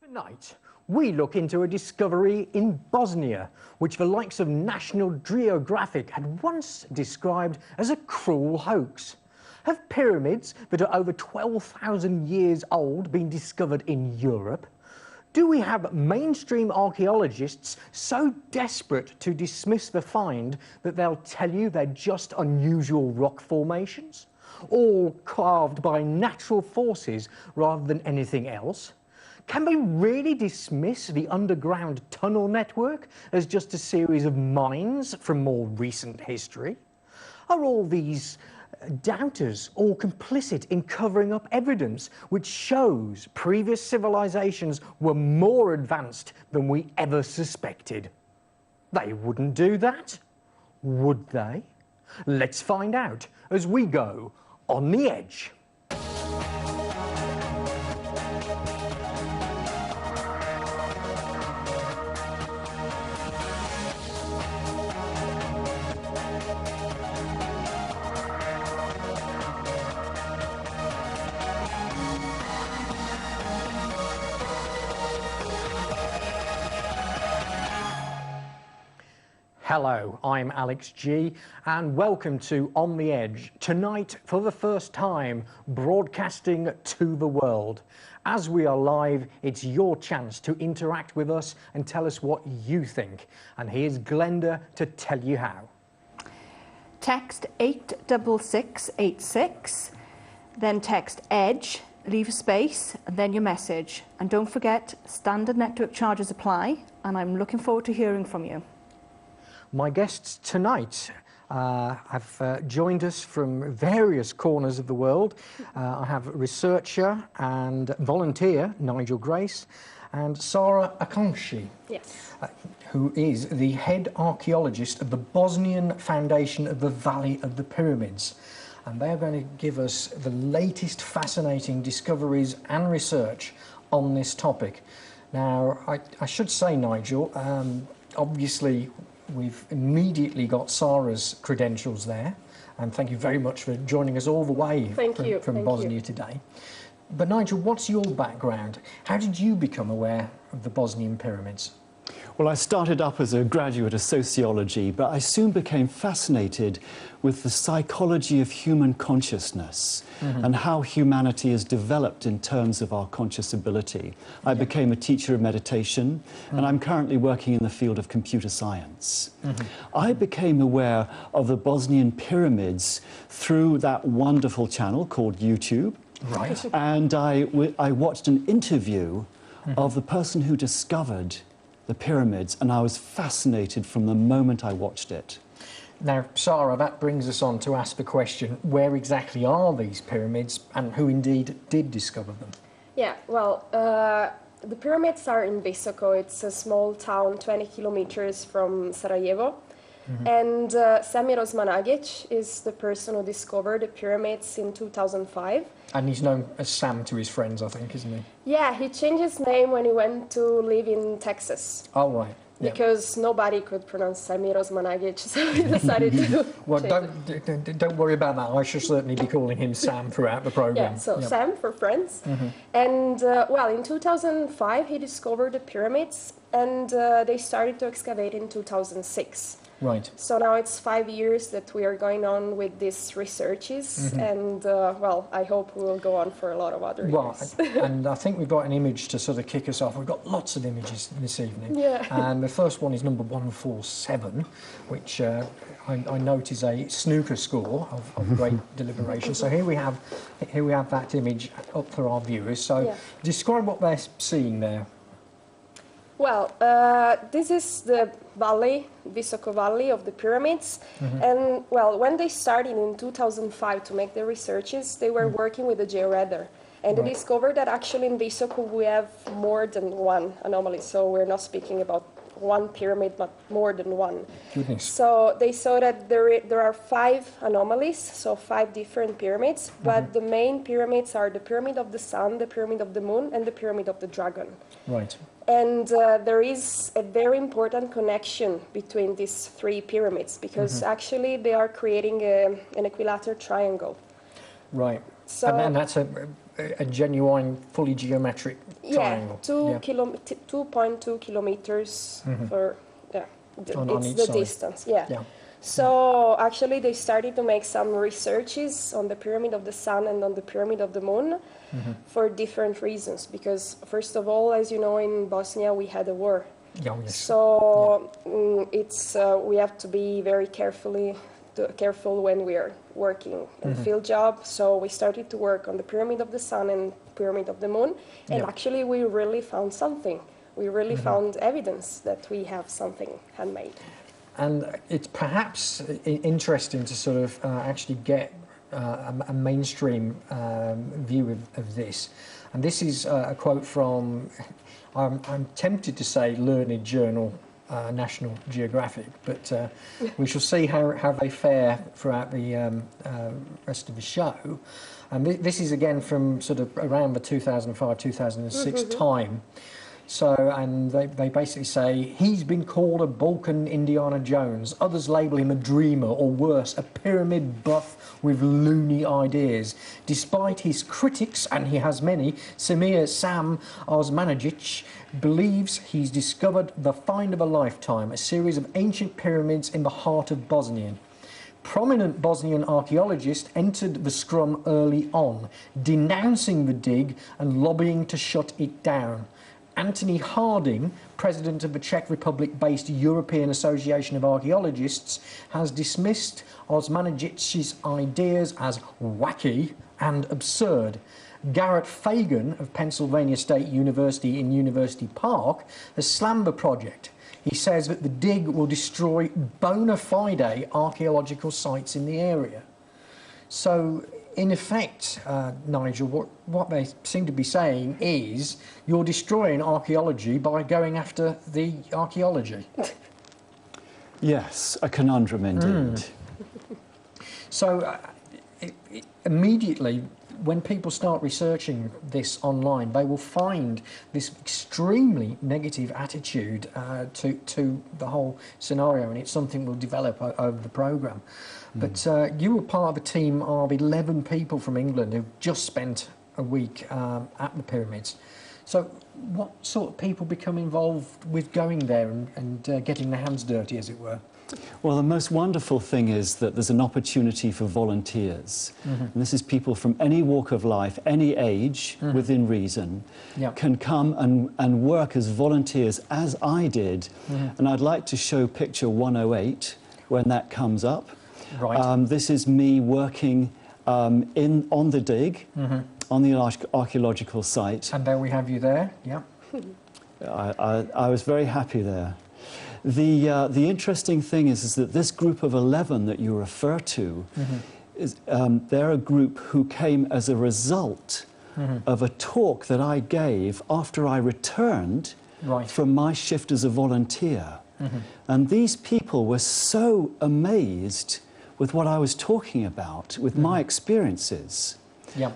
Tonight, we look into a discovery in Bosnia, which the likes of National Geographic had once described as a cruel hoax. Have pyramids that are over 12,000 years old been discovered in Europe? Do we have mainstream archaeologists so desperate to dismiss the find that they'll tell you they're just unusual rock formations? All carved by natural forces rather than anything else? Can they really dismiss the underground tunnel network as just a series of mines from more recent history? Are all these doubters all complicit in covering up evidence which shows previous civilizations were more advanced than we ever suspected? They wouldn't do that, would they? Let's find out as we go on the edge. Hello, I'm Alex G and welcome to On the Edge. Tonight, for the first time, broadcasting to the world. As we are live, it's your chance to interact with us and tell us what you think. And here's Glenda to tell you how. Text 86686, then text EDGE, leave a space, and then your message. And don't forget, standard network charges apply, and I'm looking forward to hearing from you. My guests tonight have joined us from various corners of the world. I have researcher and volunteer Nigel Grace and Sara Acconci, yes. Who is the head archaeologist of the Bosnian Foundation of the Valley of the Pyramids. And they are going to give us the latest fascinating discoveries and research on this topic. Now, I should say, Nigel, obviously, we've immediately got Sara's credentials there, and thank you very much for joining us all the way from Bosnia today. But Nigel, what's your background? How did you become aware of the Bosnian pyramids? Well, I started up as a graduate of sociology, but I soon became fascinated with the psychology of human consciousness and how humanity is developed in terms of our conscious ability. I became a teacher of meditation, and I'm currently working in the field of computer science. I became aware of the Bosnian pyramids through that wonderful channel called YouTube. Right. And I watched an interview of the person who discovered the pyramids, and I was fascinated from the moment I watched it. Now, Sara, that brings us on to ask the question, where exactly are these pyramids and who indeed did discover them? Yeah, well, the pyramids are in Visoko. It's a small town 20 kilometers from Sarajevo. And Samir Osmanagic is the person who discovered the pyramids in 2005. And he's known as Sam to his friends, I think, isn't he? Yeah, he changed his name when he went to live in Texas. Oh, right. Yeah. Because nobody could pronounce Samir Osmanagic, so he decided to Well, don't worry about that. I shall certainly be calling him Sam throughout the programme. Yeah, so Sam for friends. And, well, in 2005, he discovered the pyramids, and they started to excavate in 2006. Right. So now it's 5 years that we are going on with these researches, and well, I hope we will go on for a lot of other years. And I think we've got an image to sort of kick us off. We've got lots of images this evening. Yeah. And the first one is number 147, which I note is a snooker score of great deliberation. So here we have that image up for our viewers. So describe what they're seeing there. Well, this is the valley, Visoko Valley of the pyramids. And, well, when they started in 2005 to make the researches, they were working with a georadar. And they discovered that actually in Visoko we have more than one anomaly. So we're not speaking about one pyramid, but more than one. Goodness. So they saw that there are 5 anomalies, so 5 different pyramids. But the main pyramids are the Pyramid of the Sun, the Pyramid of the Moon, and the Pyramid of the Dragon. Right. And there is a very important connection between these 3 pyramids, because actually they are creating an equilateral triangle. Right. So, and then that's a genuine, fully geometric triangle. 2.2 kilometers for on it's each the side. distance. Yeah. Yeah. So actually, they started to make some researches on the Pyramid of the Sun and on the Pyramid of the Moon for different reasons. Because first of all, as you know, in Bosnia we had a war. Yeah, yes. So it's we have to be very careful when we are working in field job. So we started to work on the Pyramid of the Sun and Pyramid of the Moon, and actually we really found something. We really found evidence that we have something handmade. And it's perhaps interesting to sort of actually get a mainstream view of this. And this is a quote from, I'm tempted to say learned journal, National Geographic, but we shall see how they fare throughout the rest of the show. And this is again from sort of around the 2005-2006 time. So, and they basically say, he's been called a Balkan Indiana Jones. Others label him a dreamer, or worse, a pyramid buff with loony ideas. Despite his critics, and he has many, Samir Sam Osmanagic believes he's discovered the find of a lifetime, a series of ancient pyramids in the heart of Bosnia. Prominent Bosnian archaeologists entered the scrum early on, denouncing the dig and lobbying to shut it down. Anthony Harding, president of the Czech Republic-based European Association of Archaeologists, has dismissed Osmanagic's ideas as wacky and absurd. Garrett Fagan of Pennsylvania State University in University Park has slammed the project. He says that the dig will destroy bona fide archaeological sites in the area. So, in effect, Nigel, what they seem to be saying is you're destroying archaeology by going after the archaeology. Yes, a conundrum indeed. So immediately, when people start researching this online, they will find this extremely negative attitude to the whole scenario, and it's something we'll develop over the programme. But you were part of a team of 11 people from England who just spent a week at the pyramids. So what sort of people become involved with going there and getting their hands dirty, as it were? Well, the most wonderful thing is that there's an opportunity for volunteers. And this is people from any walk of life, any age, within reason, can come and work as volunteers, as I did. And I'd like to show picture 108 when that comes up. Right. This is me working on the dig, on the archaeological site. And there we have you there, yeah. I was very happy there. The interesting thing is that this group of 11 that you refer to, is, they're a group who came as a result of a talk that I gave after I returned from my shift as a volunteer. And these people were so amazed with what I was talking about, with my experiences,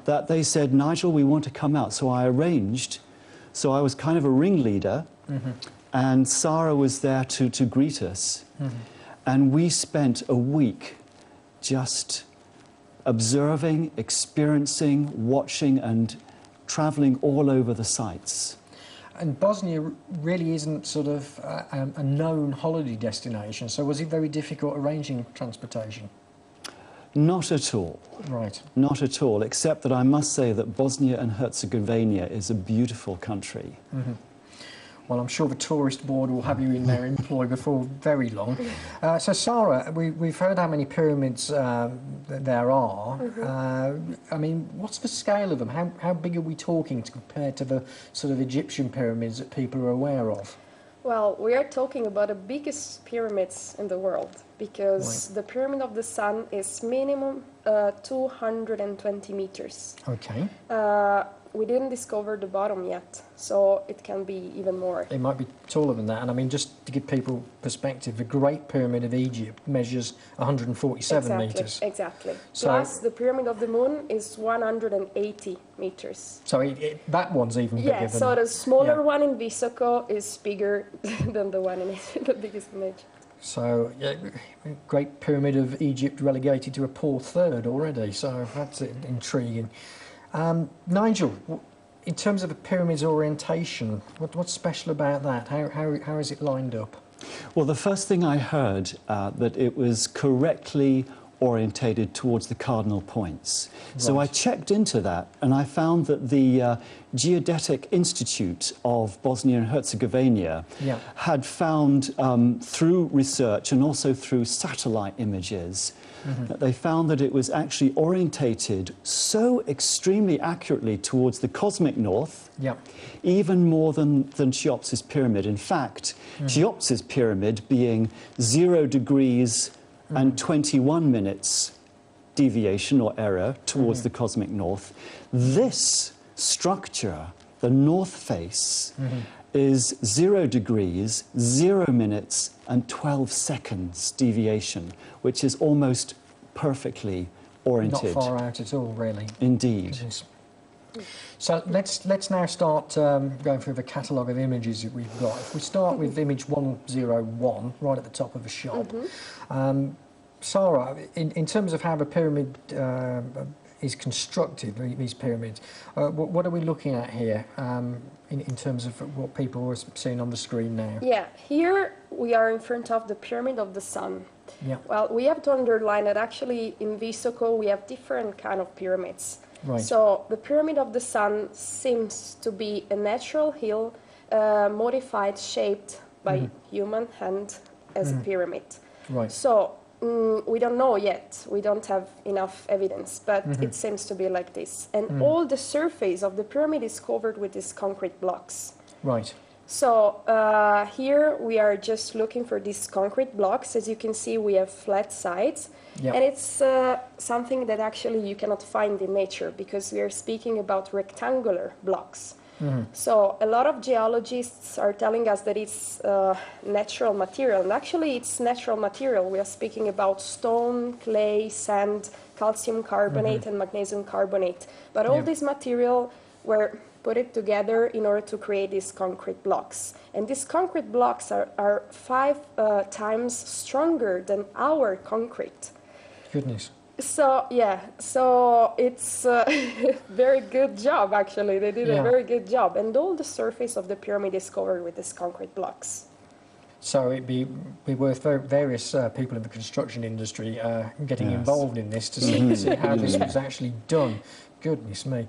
that they said, Nigel, we want to come out. So I arranged, so I was kind of a ringleader, and Sara was there to greet us. And we spent a week just observing, experiencing, watching, and travelling all over the sites. And Bosnia really isn't sort of a known holiday destination, so was it very difficult arranging transportation? Not at all. Right. Not at all, except that I must say that Bosnia and Herzegovina is a beautiful country. Well, I'm sure the tourist board will have you in their employ before very long. So, Sara, we've heard how many pyramids there are. I mean, what's the scale of them? How big are we talking compared to the sort of Egyptian pyramids that people are aware of? Well, we are talking about the biggest pyramids in the world, because the Pyramid of the Sun is minimum 220 meters. Okay. We didn't discover the bottom yet, so it can be even more. It might be taller than that. And I mean, just to give people perspective, the Great Pyramid of Egypt measures 147 metres. Exactly. So, plus, the Pyramid of the Moon is 180 meters. So that one's even bigger than... Yeah, so the smaller one in Visoko is bigger than the one in the biggest in Egypt. So, Great Pyramid of Egypt relegated to a poor third already, so that's intriguing. Nigel, in terms of the pyramid's orientation, what's special about that? How is it lined up? Well, the first thing I heard, that it was correctly orientated towards the cardinal points. Right. So I checked into that, and I found that the Geodetic Institute of Bosnia and Herzegovina had found, through research and also through satellite images, that they found that it was actually orientated so extremely accurately towards the cosmic north, even more than Cheops's pyramid. In fact, Cheops's pyramid being 0 degrees and 21 minutes deviation or error towards the cosmic north. This structure, the north face, is 0 degrees, 0 minutes and 12 seconds deviation, which is almost perfectly oriented. Not far out at all, really. Indeed. Goodness. So let's now start going through the catalogue of images that we've got. If we start with image 101, right at the top of the shot. Sara, in terms of how the pyramid is constructed, these pyramids, what are we looking at here in terms of what people are seeing on the screen now? Yeah, here we are in front of the Pyramid of the Sun. Yeah. Well, we have to underline that actually in Visoko we have different kind of pyramids. Right. So the Pyramid of the Sun seems to be a natural hill modified, shaped by human hand as a pyramid. Right. So we don't know yet. We don't have enough evidence, but it seems to be like this. And all the surface of the pyramid is covered with these concrete blocks. Right. So here we are just looking for these concrete blocks. As you can see, we have flat sides. Yep. And it's something that actually you cannot find in nature because we are speaking about rectangular blocks. So a lot of geologists are telling us that it's natural material, and actually it's natural material. We are speaking about stone, clay, sand, calcium carbonate and magnesium carbonate. But all this material were put it together in order to create these concrete blocks. And these concrete blocks are 5 times stronger than our concrete. Goodness. So, yeah, so it's a very good job, actually. They did a very good job. And all the surface of the pyramid is covered with these concrete blocks. So it'd be worth various people in the construction industry getting involved in this to see how this was actually done. Goodness me.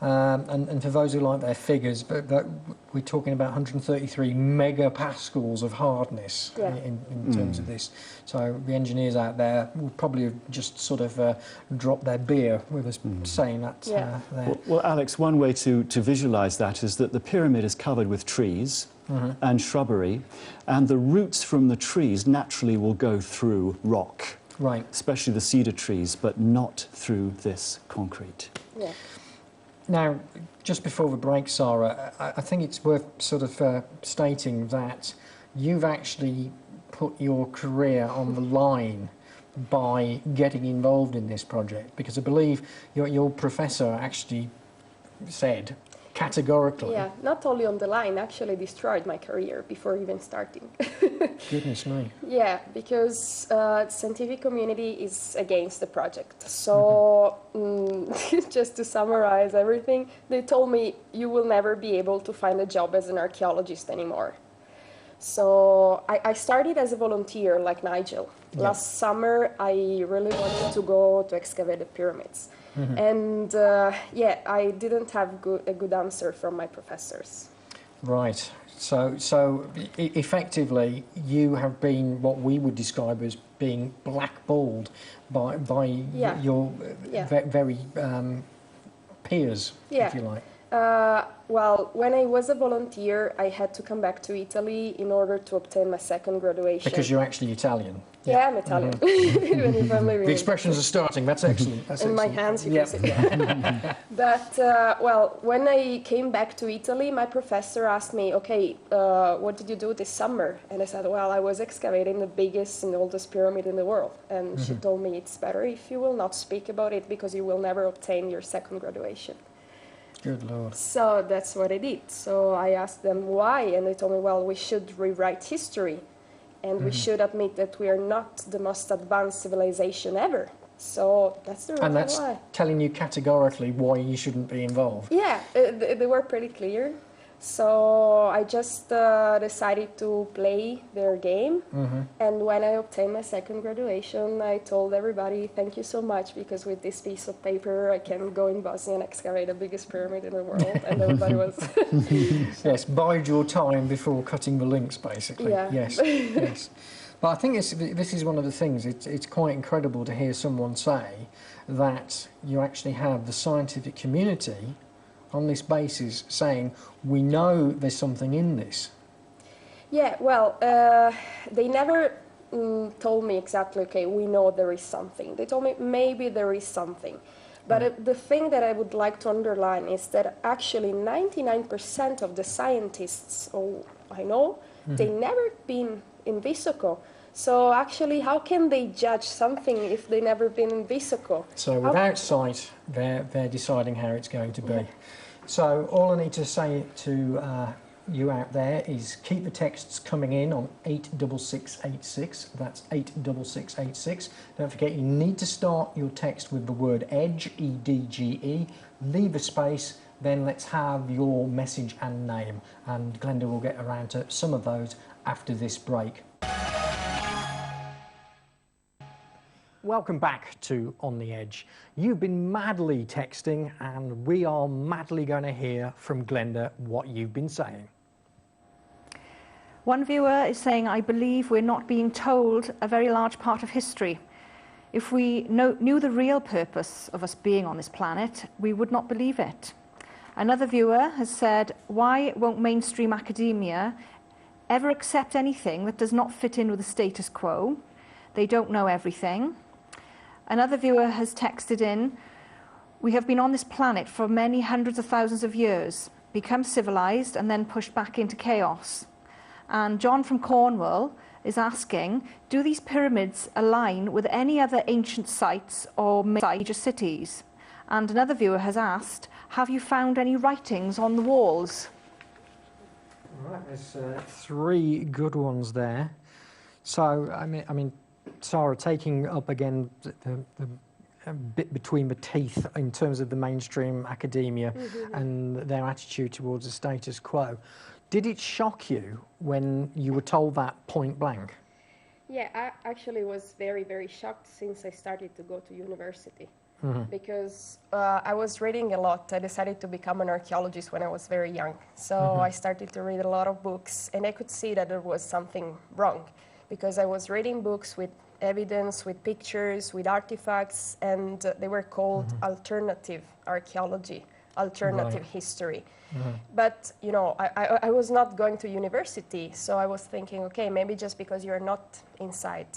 And for those who like their figures, but we're talking about 133 megapascals of hardness in terms of this. So the engineers out there will probably have just sort of dropped their beer with us saying that there. Well, Alex, one way to visualise that is that the pyramid is covered with trees and shrubbery, and the roots from the trees naturally will go through rock. Right. Especially the cedar trees, but not through this concrete. Yeah. Now, just before the break, Sara, I think it's worth sort of stating that you've actually put your career on the line by getting involved in this project, because I believe your professor actually said categorically... Yeah, not only on the line, actually destroyed my career before even starting. Goodness me. Yeah, because the scientific community is against the project. So, just to summarize everything, they told me you will never be able to find a job as an archaeologist anymore. So, I started as a volunteer like Nigel. Yeah. Last summer, I really wanted to go to excavate the pyramids. And yeah, I didn't have a good answer from my professors. Right. So effectively, you have been what we would describe as being blackballed by your very peers, if you like. Well, when I was a volunteer, I had to come back to Italy in order to obtain my second graduation. Because you're actually Italian. Yeah, I'm Italian. Even if I'm living the expressions are starting. That's excellent. That's in excellent. my hands, you can see. But, well, when I came back to Italy, my professor asked me, okay, what did you do this summer? And I said, well, I was excavating the biggest and oldest pyramid in the world. And she told me, it's better if you will not speak about it because you will never obtain your second graduation. Good Lord. So that's what I did. So I asked them why, and they told me, well, we should rewrite history, and we should admit that we are not the most advanced civilization ever. So that's the reason And that's why. telling you categorically why you shouldn't be involved. Yeah, they were pretty clear. So I just decided to play their game. And when I obtained my second graduation, I told everybody, thank you so much, because with this piece of paper, I can go in Bosnia and excavate the biggest pyramid in the world. And everybody was... Yes, bide your time before cutting the links, basically. Yeah. Yes, yes. But I think this is one of the things, it's quite incredible to hear someone say that you actually have the scientific community on this basis saying, we know there's something in this. Yeah, well, they never told me exactly, okay, we know there is something. They told me maybe there is something. But the thing that I would like to underline is that actually 99% of the scientists I know, they never been in Visoko. So actually, how can they judge something if they never been in Visoko? So without sight, they're deciding how it's going to be. Yeah. So all I need to say to you out there is keep the texts coming in on 86686. That's 86686. Don't forget, you need to start your text with the word edge, E-D-G-E. Leave a space, then let's have your message and name. And Glenda will get around to some of those after this break. Welcome back to On the Edge. You've been madly texting, and we are madly going to hear from Glenda what you've been saying. One viewer is saying, I believe we're not being told a very large part of history. If we knew the real purpose of us being on this planet, we would not believe it. Another viewer has said, why won't mainstream academia ever accept anything that does not fit in with the status quo? They don't know everything. Another viewer has texted in, we have been on this planet for many hundreds of thousands of years, become civilized and then pushed back into chaos. And John from Cornwall is asking, do these pyramids align with any other ancient sites or major cities? And another viewer has asked, have you found any writings on the walls? All right, there's three good ones there. So, I mean, Sara, taking up again the bit between the teeth in terms of the mainstream academia and their attitude towards the status quo. Did it shock you when you were told that point blank? Yeah, I actually was very, very shocked since I started to go to university. Because I was reading a lot. I decided to become an archaeologist when I was very young. So I started to read a lot of books, and I could see that there was something wrong, because I was reading books with evidence, with pictures, with artifacts, and they were called alternative archaeology, alternative history. But, you know, I was not going to university, so I was thinking, okay, maybe just because you're not inside.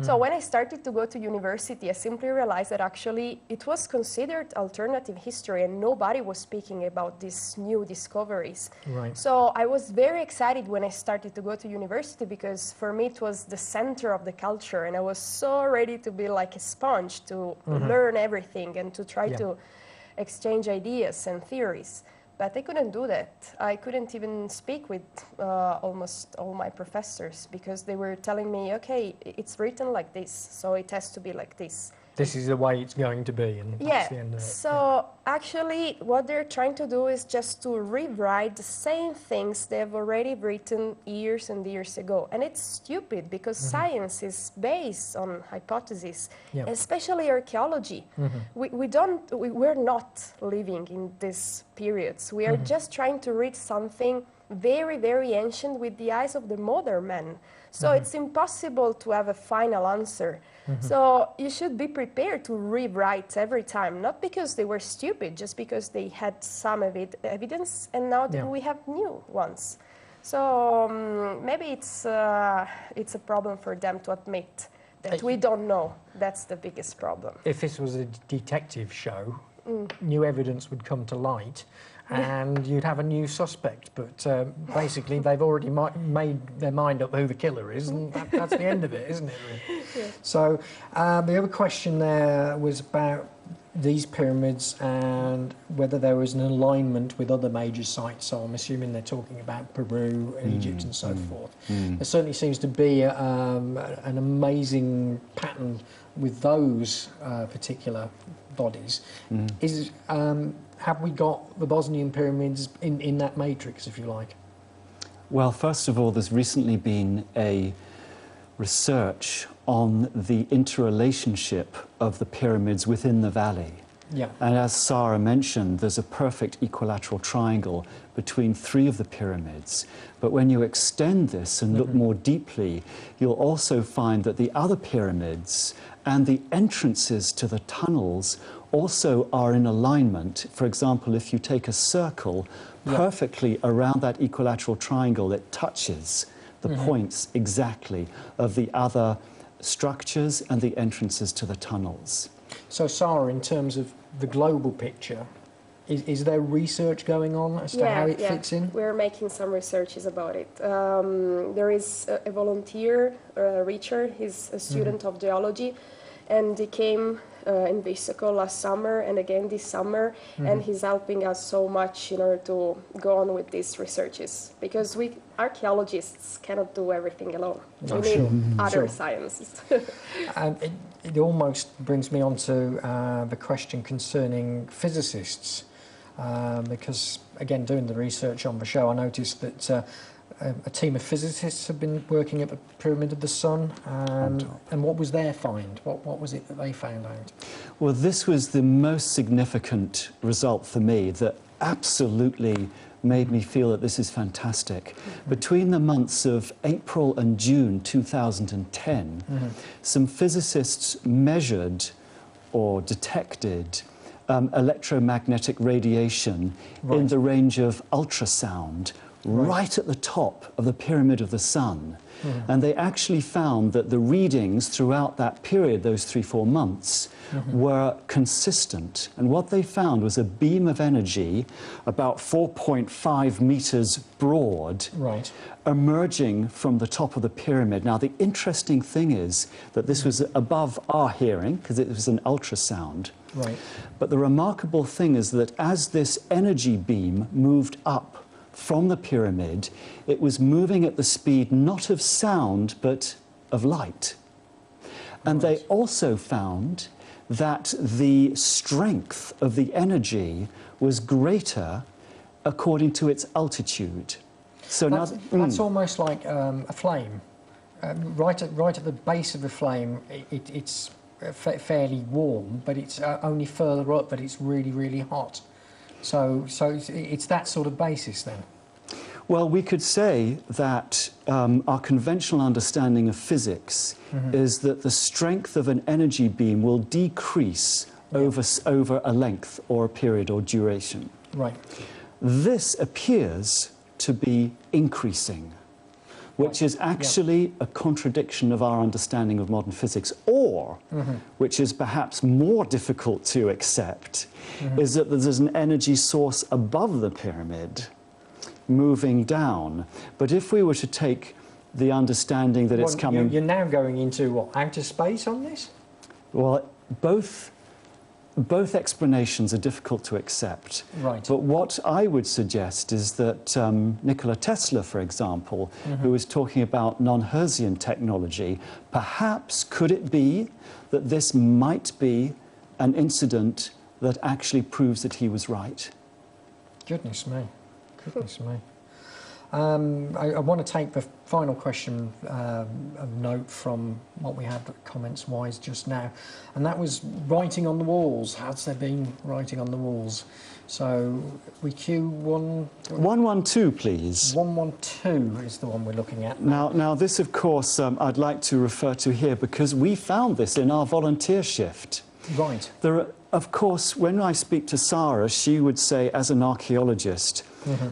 So when I started to go to university, I simply realized that actually it was considered alternative history and nobody was speaking about these new discoveries. Right. So I was very excited when I started to go to university, because for me it was the center of the culture, and I was so ready to be like a sponge to learn everything and to try to exchange ideas and theories. But I couldn't do that. I couldn't even speak with almost all my professors, because they were telling me, okay, it's written like this, so it has to be like this. This is the way it's going to be, and that's the end of it. So actually what they're trying to do is just to rewrite the same things they've already written years and years ago. And it's stupid, because science is based on hypotheses, especially archaeology. We're not living in these periods. We are just trying to read something very, very ancient with the eyes of the modern man. So it's impossible to have a final answer. So you should be prepared to rewrite every time, not because they were stupid, just because they had some evidence, and now we have new ones. So maybe it's a problem for them to admit that we don't know. That's the biggest problem. If this was a detective show, new evidence would come to light, and you'd have a new suspect. But basically, they've already made their mind up who the killer is, and that's the end of it, isn't it? Really? So the other question there was about these pyramids and whether there was an alignment with other major sites. So I'm assuming they're talking about Peru, Egypt and so forth. There certainly seems to be an amazing pattern with those particular bodies. Have we got the Bosnian pyramids in that matrix, if you like? Well, first of all, there's recently been a research on the interrelationship of the pyramids within the valley. Yeah. And as Sara mentioned, there's a perfect equilateral triangle between 3 of the pyramids. But when you extend this and look more deeply, you'll also find that the other pyramids and the entrances to the tunnels also are in alignment. For example, if you take a circle perfectly around that equilateral triangle, it touches the points exactly of the other structures and the entrances to the tunnels. So, Sara, in terms of the global picture, is there research going on as to how it fits in? We're making some researches about it. There is a volunteer, Richard, he's a student of geology, and he came in Visoko last summer and again this summer, and he's helping us so much in order to go on with these researches, because we archaeologists cannot do everything alone. We need other sciences. And it almost brings me on to the question concerning physicists, because again, doing the research on the show, I noticed that a team of physicists have been working at the Pyramid of the Sun, and what was their find? What was it that they found out? Well, this was the most significant result for me that absolutely made me feel that this is fantastic. Between the months of April and June 2010, some physicists measured or detected electromagnetic radiation in the range of ultrasound right at the top of the Pyramid of the Sun. And they actually found that the readings throughout that period, those 3-4 months, were consistent. And what they found was a beam of energy about 4.5 meters broad, emerging from the top of the pyramid. Now, the interesting thing is that this was above our hearing, because it was an ultrasound. But the remarkable thing is that as this energy beam moved up from the pyramid, it was moving at the speed not of sound, but of light. And they also found that the strength of the energy was greater according to its altitude. So that's almost like a flame. Right at the base of the flame, it's fairly warm, but it's only further up that it's really, really hot. So it's that sort of basis then? Well, we could say that our conventional understanding of physics is that the strength of an energy beam will decrease over a length or a period or duration. This appears to be increasing, which is actually a contradiction of our understanding of modern physics, or, which is perhaps more difficult to accept, is that there's an energy source above the pyramid moving down. But if we were to take the understanding that it's coming... You're now going into, what, outer space on this? Well, both explanations are difficult to accept. But what I would suggest is that Nikola Tesla, for example, who was talking about non-Hertzian technology, perhaps could it be that this might be an incident that actually proves that he was right? Goodness me. Goodness me. I want to take the final question of note from what we had comments-wise just now, and that was writing on the walls. Has there been writing on the walls? So we cue 112, please. 112 is the one we're looking at. Now this, of course, I'd like to refer to here because we found this in our volunteer shift. There are, of course, when I speak to Sara, she would say, as an archaeologist,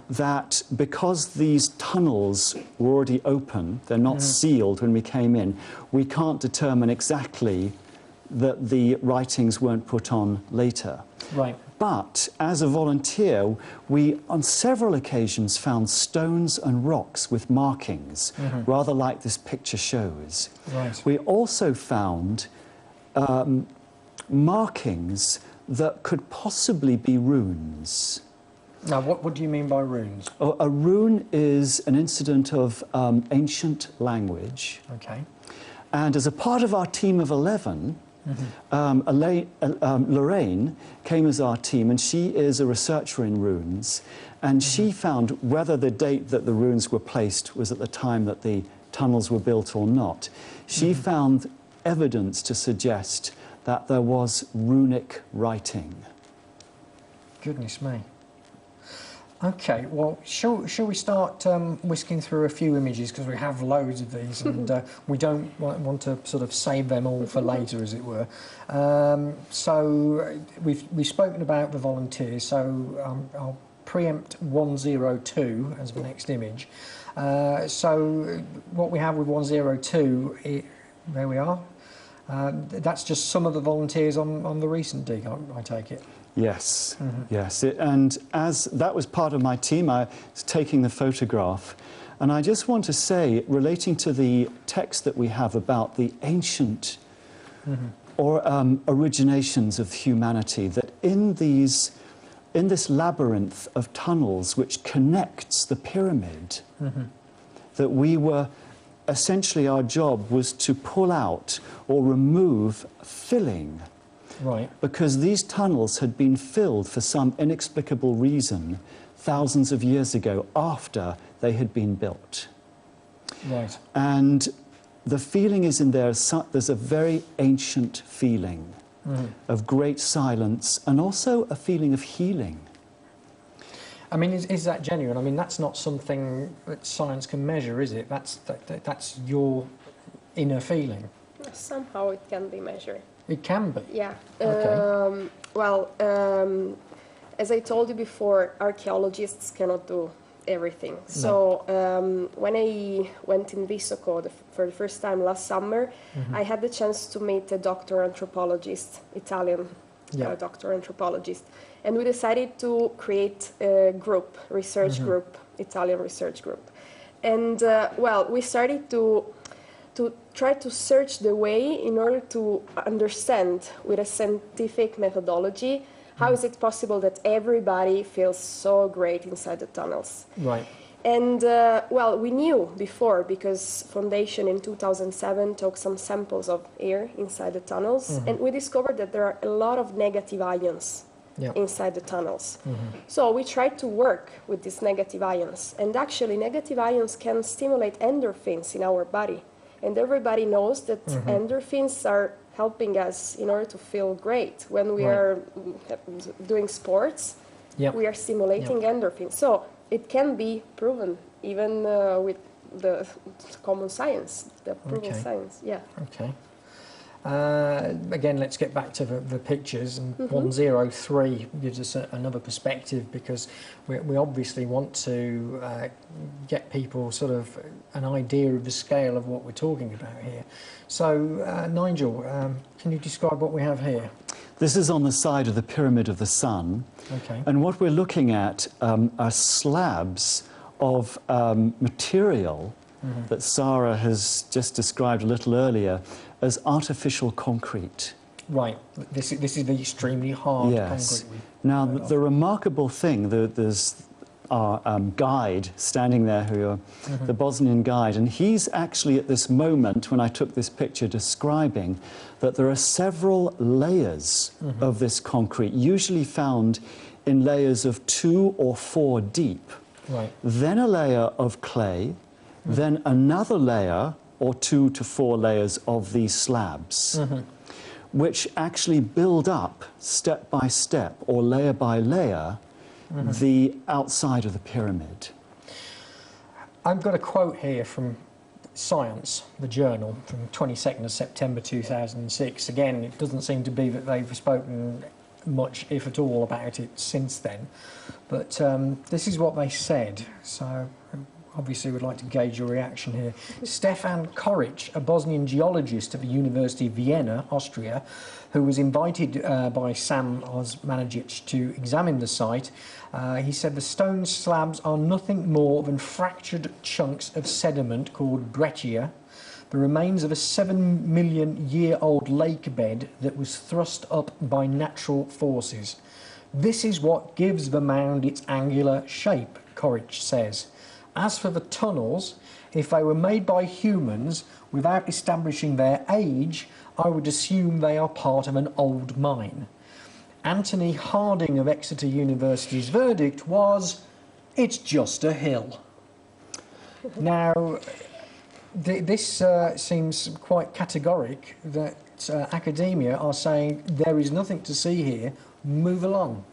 that because these tunnels were already open, they're not sealed when we came in, we can't determine exactly that the writings weren't put on later. But as a volunteer, we on several occasions found stones and rocks with markings, rather like this picture shows. We also found markings that could possibly be runes. Now, what do you mean by runes? A rune is an incident of ancient language. Okay. And as a part of our team of 11, Lorraine came as our team, and she is a researcher in runes. And she found whether the date that the runes were placed was at the time that the tunnels were built or not. She found evidence to suggest that there was runic writing. Goodness me. Okay, well, shall we start whisking through a few images, because we have loads of these, and we don't want to sort of save them all for later, as it were. So we've spoken about the volunteers, so I'll preempt 102 as the next image. So what we have with 102, there we are. That's just some of the volunteers on the recent dig, I take it. Yes, yes. And as that was part of my team, I was taking the photograph. And I just want to say, relating to the text that we have about the ancient or originations of humanity, that in this labyrinth of tunnels which connects the pyramid, that we were, essentially our job was to pull out or remove filling. Right. Because these tunnels had been filled for some inexplicable reason thousands of years ago after they had been built. Right. And the feeling is in there, there's a very ancient feeling of great silence and also a feeling of healing. I mean, is that genuine? I mean, that's not something that science can measure, is it? That's your inner feeling. Somehow it can be measured. It can be. Yeah. Okay. As I told you before, archaeologists cannot do everything. No. So when I went in Visoko for the first time last summer, I had the chance to meet a doctor anthropologist, Italian doctor anthropologist. And we decided to create a group, research group, Italian research group. And we started to try to search the way in order to understand with a scientific methodology how is it possible that everybody feels so great inside the tunnels. Right. And we knew before, because Foundation in 2007 took some samples of air inside the tunnels, and we discovered that there are a lot of negative ions inside the tunnels. So we tried to work with these negative ions, and actually negative ions can stimulate endorphins in our body. And everybody knows that endorphins are helping us in order to feel great. When we are doing sports, we are stimulating endorphins. So it can be proven even with the common science, the proven science. Yeah. Okay. Again, let's get back to the pictures, and 103 gives us another perspective, because we obviously want to get people sort of an idea of the scale of what we're talking about here. So, Nigel, can you describe what we have here? This is on the side of the Pyramid of the Sun. Okay. And what we're looking at are slabs of material that Sara has just described a little earlier as artificial concrete. Right. This is the extremely hard concrete. Now, the remarkable thing, there's our guide standing there, the Bosnian guide, and he's actually at this moment, when I took this picture, describing that there are several layers of this concrete, usually found in layers of 2 or 4 deep. Right. Then a layer of clay, then another layer or 2 to 4 layers of these slabs, which actually build up step by step or layer by layer the outside of the pyramid. I've got a quote here from Science, the journal, from 22nd of September 2006. Again, it doesn't seem to be that they've spoken much, if at all, about it since then. But this is what they said. So obviously we'd like to gauge your reaction here. Stefan Koric, a Bosnian geologist at the University of Vienna, Austria, who was invited by Sam Osmanagic to examine the site, he said the stone slabs are nothing more than fractured chunks of sediment called breccia the remains of a 7-million-year-old lake bed that was thrust up by natural forces. This is what gives the mound its angular shape, Corrich says. As for the tunnels, if they were made by humans without establishing their age, I would assume they are part of an old mine. Anthony Harding of Exeter University's verdict was, it's just a hill. Now, this seems quite categoric that academia are saying there is nothing to see here, move along.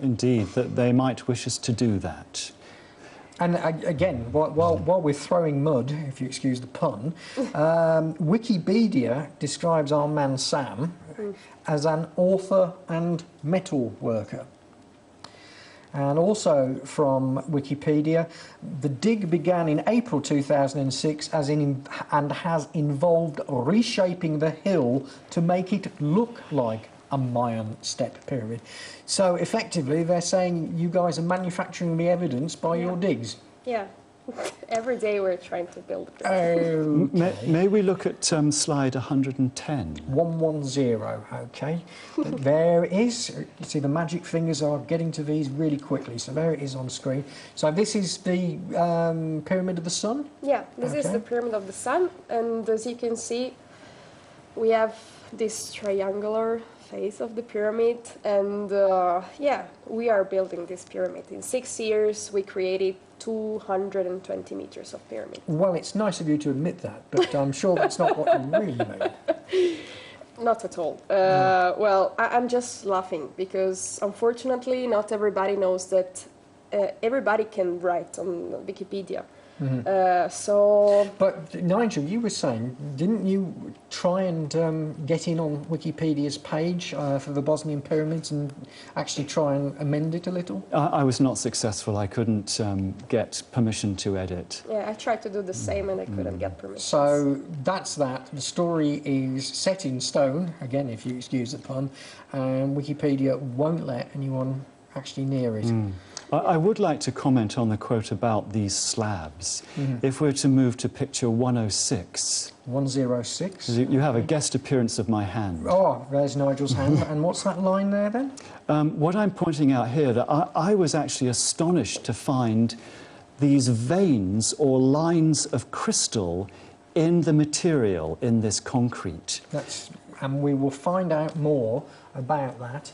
Indeed, that they might wish us to do that. And again, while we're throwing mud, if you excuse the pun, Wikipedia describes our man Sam as an author and metal worker. And also from Wikipedia, the dig began in April 2006 and has involved reshaping the hill to make it look like a Mayan step pyramid. So effectively, they're saying you guys are manufacturing the evidence by your digs. Yeah. Every day we're trying to build a pyramid. May we look at slide 110? 110, okay. There it is. You see the magic fingers are getting to these really quickly. So there it is on screen. So this is the Pyramid of the Sun? Yeah, this is the Pyramid of the Sun. And as you can see, we have this triangular face of the pyramid. And yeah, we are building this pyramid. In 6 years, we created 220 meters of pyramid. Well, it's nice of you to admit that, but I'm sure that's not what you really mean. Not at all. Well, I'm just laughing because unfortunately not everybody knows that everybody can write on Wikipedia. But Nigel, you were saying, didn't you try and get in on Wikipedia's page for the Bosnian pyramids and actually try and amend it a little? I was not successful. I couldn't get permission to edit. Yeah, I tried to do the same and I couldn't get permission. So that's that. The story is set in stone, again, if you excuse the pun, and Wikipedia won't let anyone actually near it. I would like to comment on the quote about these slabs. If we're to move to picture 106. 106. You have a guest appearance of my hand. Oh, there's Nigel's hand. And what's that line there then? What I'm pointing out here, that I was actually astonished to find these veins or lines of crystal in the material, in this concrete. And we will find out more about that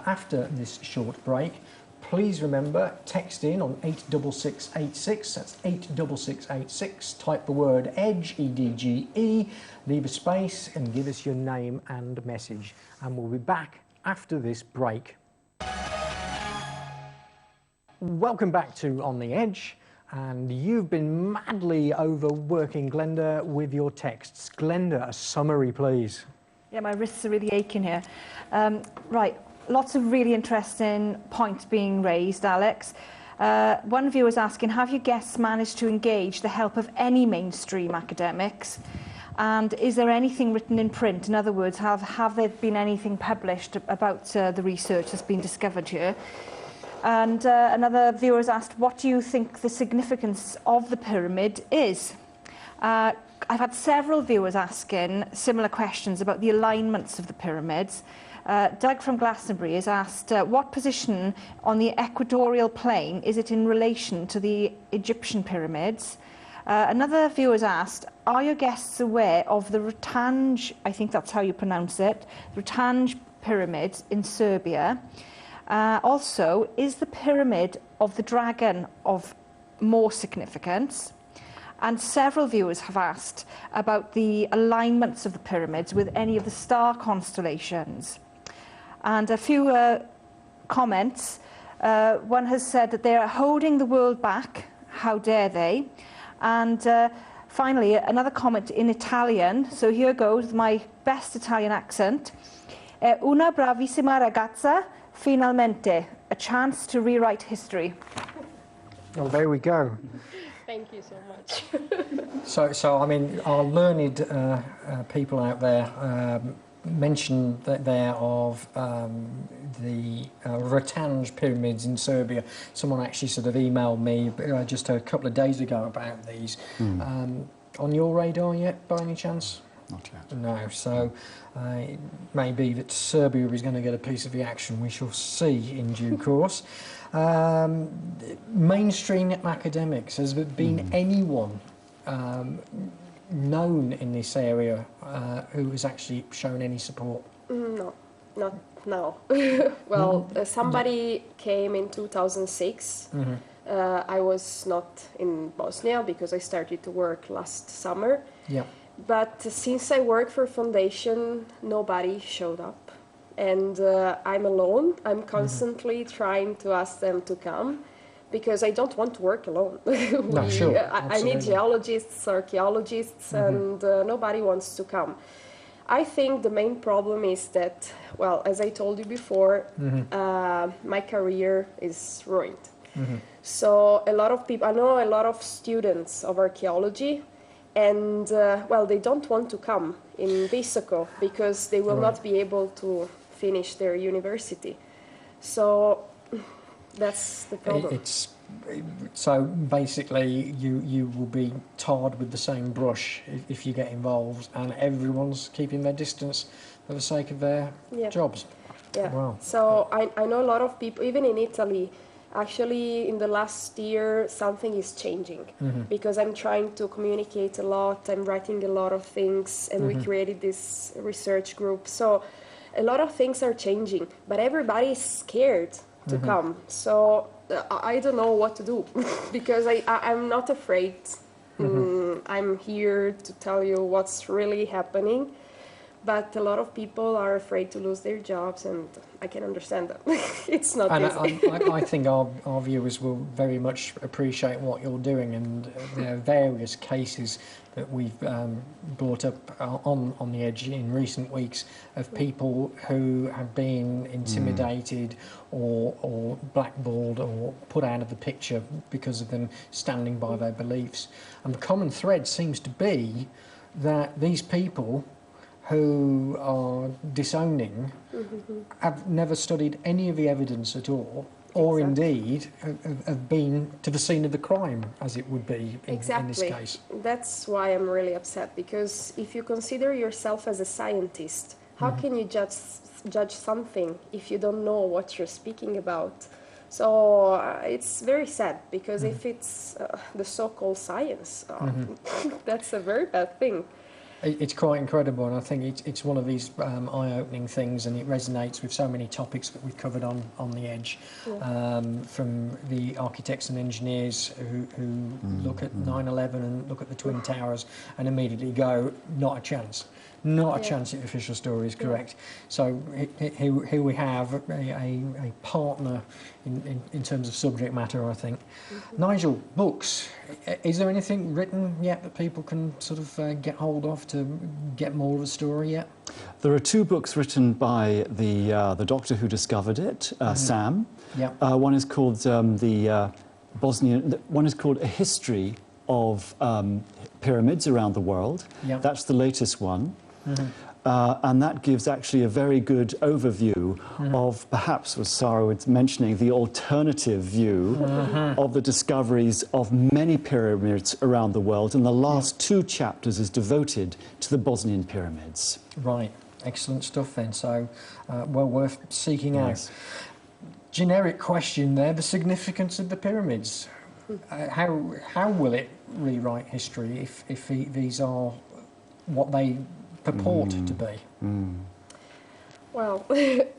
after this short break. Please remember, text in on 86686, that's 86686, type the word EDGE, E-D-G-E, leave a space and give us your name and message. And we'll be back after this break. Welcome back to On the Edge, and you've been madly overworking Glenda with your texts. Glenda, a summary, please. Yeah, my wrists are really aching here. Right. Lots of really interesting points being raised, Alex. One viewer is asking, have your guests managed to engage the help of any mainstream academics? And is there anything written in print? In other words, have there been anything published about the research that's been discovered here? And another viewer has asked, what do you think the significance of the pyramid is? I've had several viewers asking similar questions about the alignments of the pyramids. Doug from Glastonbury has asked, what position on the equatorial plane is it in relation to the Egyptian pyramids? Another viewer has asked, are your guests aware of the Ratanj, I think that's how you pronounce it, Ratanj pyramids in Serbia? Also, is the pyramid of the dragon of more significance? And several viewers have asked about the alignments of the pyramids with any of the star constellations. And a few comments. One has said that they are holding the world back. How dare they? And finally, another comment in Italian. So here goes, my best Italian accent. Una bravissima ragazza, finalmente. A chance to rewrite history. Oh, there we go. Thank you so much. So I mean, our learned people out there mentioned that there of the Ratanj pyramids in Serbia. Someone actually sort of emailed me just a couple of days ago about these. on your radar yet, by any chance? Not yet. No, so it may be that Serbia is going to get a piece of the action. We shall see in due course. Mainstream academics, has there been anyone known in this area who has actually shown any support? No, not now. Well, somebody came in 2006. I was not in Bosnia because I started to work last summer. Yeah. But since I work for foundation, nobody showed up. And I'm alone. I'm constantly trying to ask them to come because I don't want to work alone. No, sure. I need geologists, archaeologists, and nobody wants to come. I think the main problem is that, well, as I told you before, my career is ruined. So a lot of people, I know a lot of students of archaeology, and well, they don't want to come in Visoko because they will not be able to finish their university. So that's the problem. So basically, you will be tarred with the same brush if you get involved, and everyone's keeping their distance for the sake of their jobs. Yeah. Wow. So I know a lot of people, even in Italy. Actually, in the last year, something is changing because I'm trying to communicate a lot. I'm writing a lot of things, and we created this research group. So a lot of things are changing, but everybody is scared to come. So I don't know what to do because I'm not afraid. I'm here to tell you what's really happening. But a lot of people are afraid to lose their jobs, and I can understand that. It's not easy. I think our viewers will very much appreciate what you're doing, and there are various cases that we've brought up on the edge in recent weeks of people who have been intimidated or blackballed or put out of the picture because of them standing by their beliefs. And the common thread seems to be that these people who are disowning have never studied any of the evidence at all, or indeed have been to the scene of the crime, as it would be in this case. That's why I'm really upset, because if you consider yourself as a scientist, how can you judge something if you don't know what you're speaking about? So it's very sad, because if it's the so-called science, that's a very bad thing. It's quite incredible, and I think it's one of these eye-opening things, and it resonates with so many topics that we've covered on the edge, from the architects and engineers who look at 9/11 and look at the Twin Towers and immediately go, not a chance. Not a chance if the official story is correct. So here we have a partner in terms of subject matter, I think. Nigel, books. Is there anything written yet that people can sort of get hold of to get more of a story yet? There are two books written by the doctor who discovered it, Sam. Yeah. One is called the Bosnian. One is called A History of Pyramids Around the World. Yeah. That's the latest one. And that gives actually a very good overview of, perhaps what Sara was mentioning, the alternative view of the discoveries of many pyramids around the world. And the last two chapters is devoted to the Bosnian pyramids. Right, excellent stuff then. So well worth seeking out. Generic question there, the significance of the pyramids. How will it rewrite history if these are what they purport to be? Well,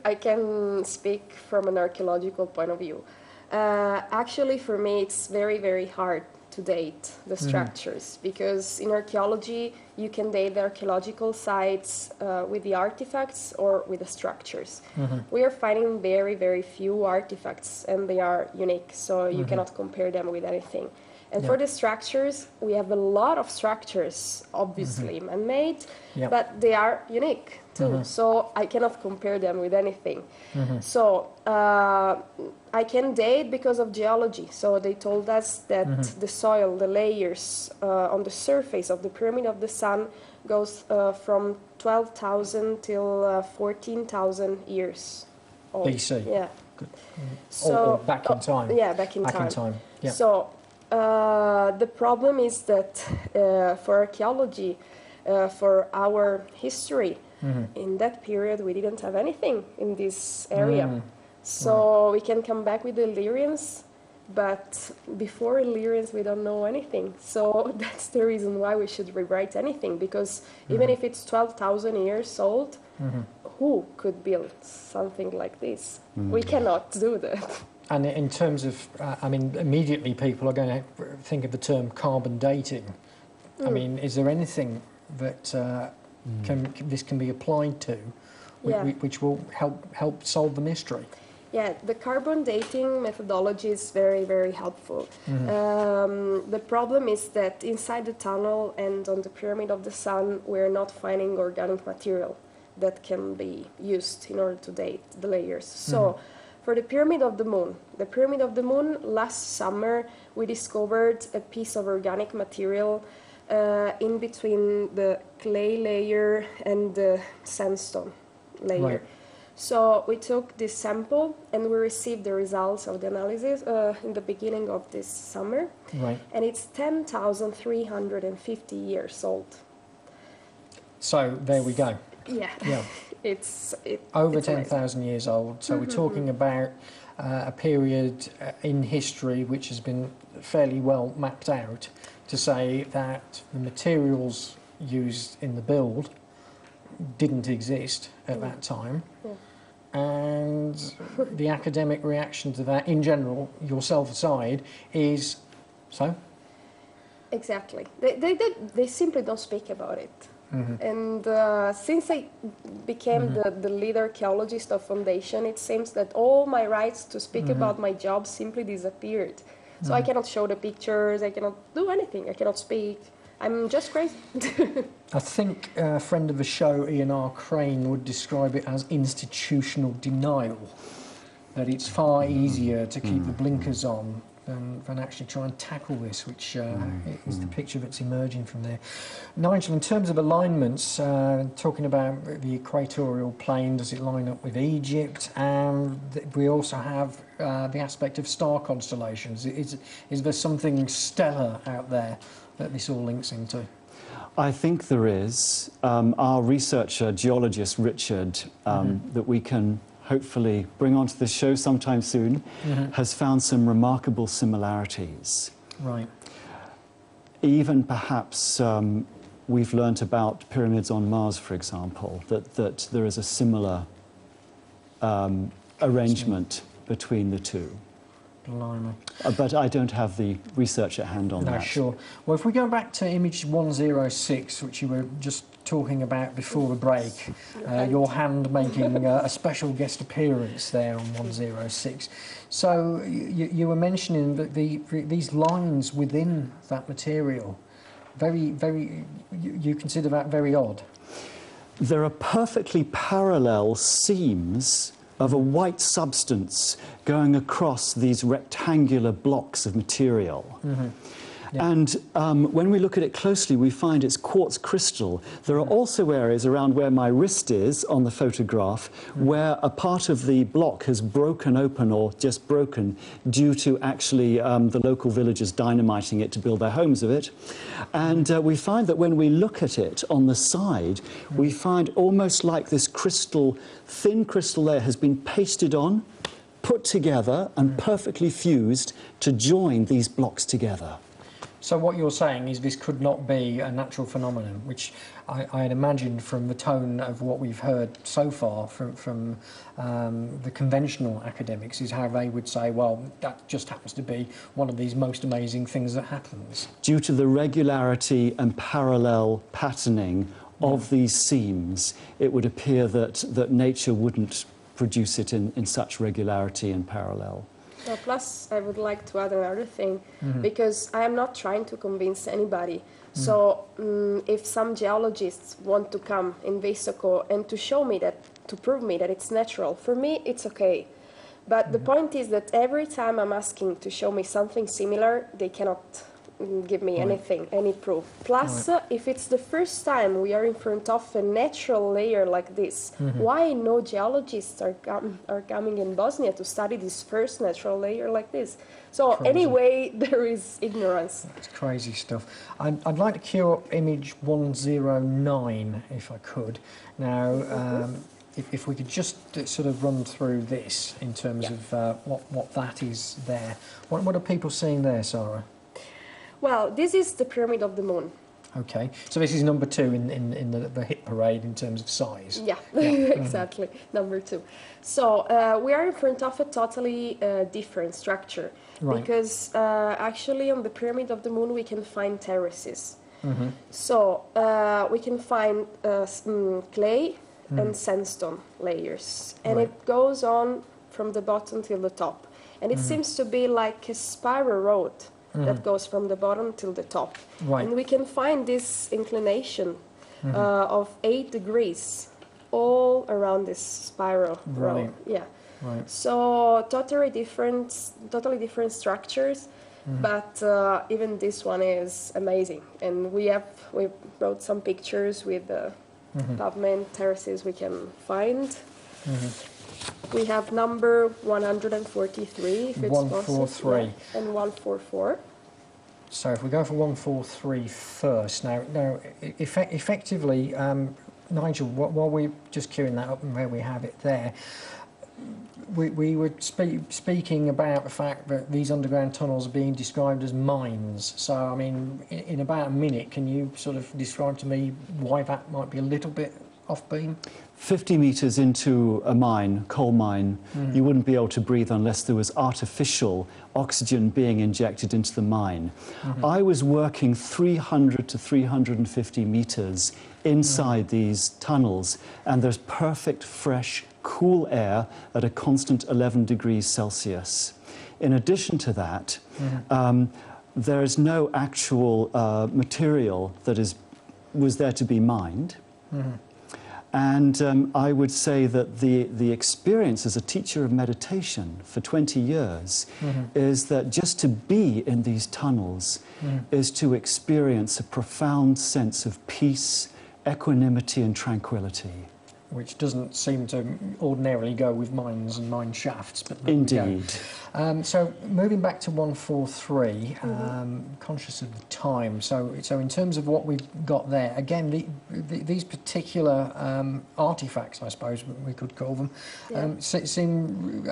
I can speak from an archaeological point of view. Actually, for me, it's very, very hard to date the structures, because in archaeology, you can date the archaeological sites with the artifacts or with the structures. We are finding very, very few artifacts, and they are unique, so you cannot compare them with anything. And for the structures, we have a lot of structures, obviously man-made, but they are unique too. So I cannot compare them with anything. So I can date because of geology. So they told us that the soil, the layers on the surface of the Pyramid of the Sun goes from 12,000 till 14,000 years old. BC? Yeah. Good. So, or back in time? Yeah, back in time. Yeah. So the problem is that for archaeology, for our history, in that period we didn't have anything in this area. So we can come back with the Illyrians, but before Illyrians we don't know anything. So that's the reason why we should rewrite anything, because even if it's 12,000 years old, who could build something like this? We cannot do that. And in terms of, I mean, immediately people are going to think of the term carbon dating. I mean, is there anything that this can be applied to, which will help solve the mystery? Yeah, the carbon dating methodology is very, very helpful. The problem is that inside the tunnel and on the Pyramid of the Sun, we're not finding organic material that can be used in order to date the layers. So, for the Pyramid of the Moon, last summer we discovered a piece of organic material in between the clay layer and the sandstone layer. Right. So we took this sample and we received the results of the analysis in the beginning of this summer. Right. And it's 10,350 years old. So there we go. Yeah. Yeah. It's Over it's amazing. 10,000 years old. So we're talking about a period in history which has been fairly well mapped out to say that the materials used in the build didn't exist at that time. And the academic reaction to that, in general, yourself aside, is so? Exactly. They simply don't speak about it. And since I became the lead archaeologist of Foundation, it seems that all my rights to speak about my job simply disappeared. So I cannot show the pictures, I cannot do anything, I cannot speak. I'm just crazy. I think a friend of the show, Ian R. Crane, would describe it as institutional denial. That it's far easier to keep the blinkers on than actually try and tackle this, which is the picture that's emerging from there. Nigel, in terms of alignments, talking about the equatorial plane, does it line up with Egypt? And we also have the aspect of star constellations. Is there something stellar out there that this all links into? I think there is. Our researcher, geologist Richard, that we can hopefully bring onto the show sometime soon, has found some remarkable similarities. Right. Even perhaps we've learnt about pyramids on Mars, for example, that there is a similar arrangement between the two. Blimey. But I don't have the research at hand on that. No, sure. Well, if we go back to image 106, which you were just talking about before the break, your hand making a special guest appearance there on 106. So you were mentioning that these lines within that material, you consider that very odd? There are perfectly parallel seams of a white substance going across these rectangular blocks of material. Yeah. And when we look at it closely, we find it's quartz crystal. There are also areas around where my wrist is on the photograph where a part of the block has broken open or just broken due to actually the local villagers dynamiting it to build their homes of it. And we find that when we look at it on the side, we find almost like this crystal, thin crystal layer has been pasted on, put together and perfectly fused to join these blocks together. So what you're saying is this could not be a natural phenomenon, which I had imagined from the tone of what we've heard so far from the conventional academics is how they would say, well, that just happens to be one of these most amazing things that happens. Due to the regularity and parallel patterning of these seams, it would appear that nature wouldn't produce it in such regularity and parallel. Plus, I would like to add another thing, because I am not trying to convince anybody. So, if some geologists want to come in Vesoko and to show me that, to prove me that it's natural, for me, it's okay. But the point is that every time I'm asking to show me something similar, they cannot give me anything, any proof. Plus, if it's the first time we are in front of a natural layer like this, why no geologists are coming in Bosnia to study this first natural layer like this? So anyway, there is ignorance. That's crazy stuff. I'd like to cue up image 109, if I could. Now, if we could just sort of run through this in terms of what that is there. What are people seeing there, Sara? Well, this is the Pyramid of the Moon. Okay, so this is number 2 in the hit parade in terms of size. Yeah, exactly, number 2. So we are in front of a totally different structure, because actually on the Pyramid of the Moon we can find terraces. So we can find clay and sandstone layers, and it goes on from the bottom till the top, and it seems to be like a spiral road that goes from the bottom till the top. And we can find this inclination of 8 degrees all around this spiral road. Yeah. So totally different structures, but even this one is amazing. And we brought some pictures with the pavement terraces we can find. We have number 143, if it's 143 and 144. So if we go for 143 first, now effectively, Nigel, while we're just queuing that up and where we have it there, we were speaking about the fact that these underground tunnels are being described as mines. So, I mean, in about a minute, can you sort of describe to me why that might be a little bit off beam? 50 metres into a mine, coal mine, you wouldn't be able to breathe unless there was artificial oxygen being injected into the mine. I was working 300 to 350 metres inside these tunnels, and there's perfect, fresh, cool air at a constant 11 degrees Celsius. In addition to that, there is no actual material that was there to be mined. And I would say that the experience as a teacher of meditation for 20 years is that just to be in these tunnels is to experience a profound sense of peace, equanimity and tranquility. Which doesn't seem to ordinarily go with mines and mine shafts. But Indeed. So moving back to 143, conscious of the time. So in terms of what we've got there, again, these particular artifacts, I suppose we could call them, seem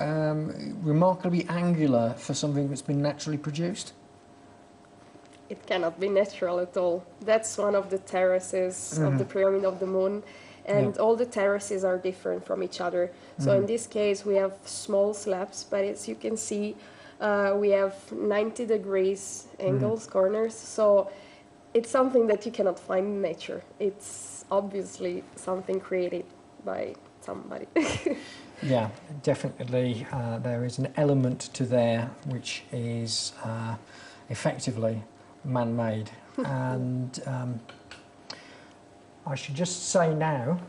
remarkably angular for something that's been naturally produced. It cannot be natural at all. That's one of the terraces of the Pyramid of the Moon. And all the terraces are different from each other. So in this case, we have small slabs, but as you can see, we have 90 degrees angles, corners. So it's something that you cannot find in nature. It's obviously something created by somebody. Yeah, definitely. There is an element to there which is effectively man-made. And I should just say now,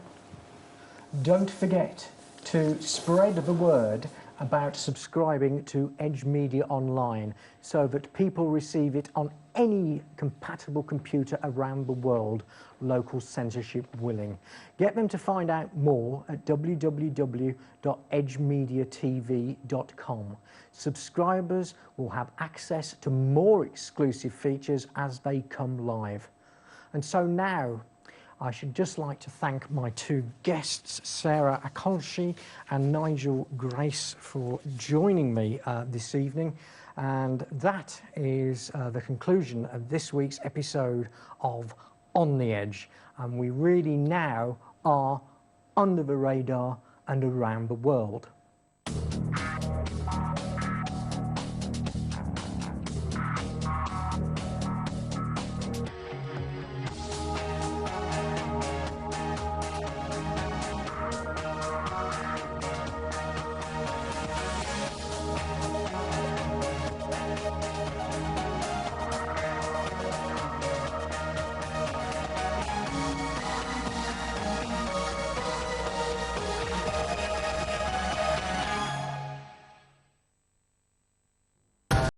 don't forget to spread the word about subscribing to Edge Media Online so that people receive it on any compatible computer around the world, local censorship willing. Get them to find out more at www.edgemediatv.com. Subscribers will have access to more exclusive features as they come live. And so now, I should just like to thank my 2 guests, Sara Acconci and Nigel Grace, for joining me this evening. And that is the conclusion of this week's episode of On the Edge. And we really now are under the radar and around the world.